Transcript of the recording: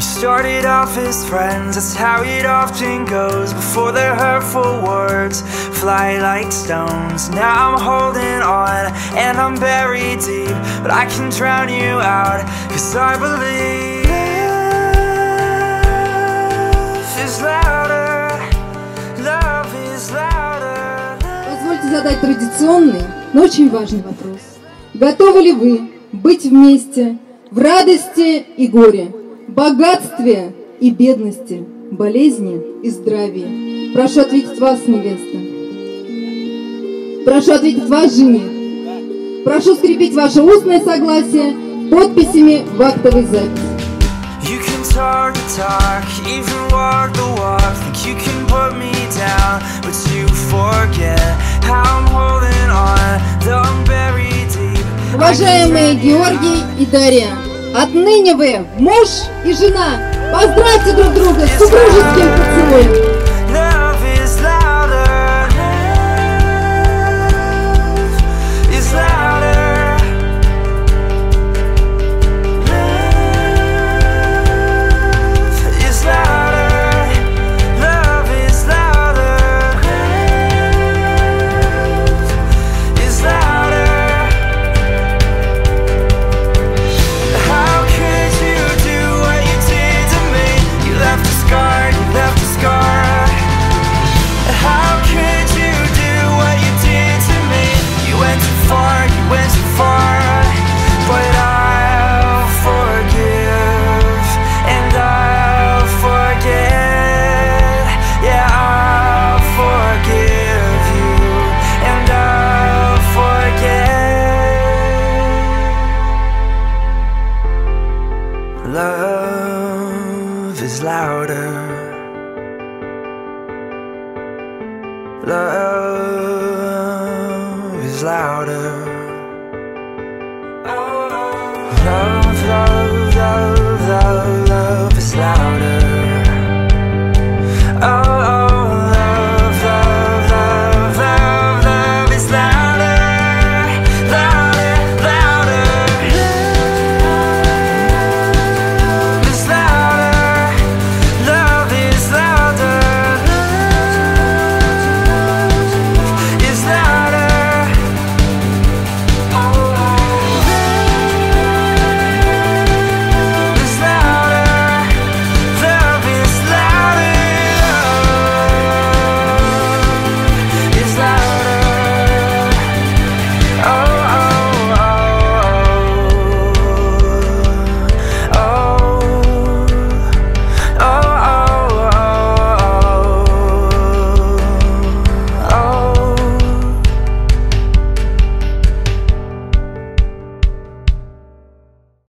Started off as friends, that's how it often goes. Before their hurtful words fly like stones. Now I'm holding on and I'm buried deep, but I can drown you out, 'cause I believe love is louder, love is louder. Позвольте задать традиционный, но очень важный вопрос. Готовы ли вы быть вместе в радости и горе, богатстве и бедности, болезни и здравии? Прошу ответить вас, невеста. Прошу ответить вас, жених. Прошу скрепить ваше устное согласие подписями в актовой записи. You can talk the talk, even walk the walk. Think you can put me down, but you forget how I'm holding on, though I'm buried deep. Уважаемые Георгий и Дарья, отныне вы муж и жена. Поздравьте друг друга с супружеским поцелуем. Love is louder, love is louder, love is louder, love is louder, love is louder. How could you do what you did to me? You left a scar, you left a scar. How could you do what you did to me? You went too far, you went too far. But I'll forgive and I'll forget. Yeah, I'll forgive you and I'll forget. Love is louder. Love is louder. Love, love, love, love, love is louder.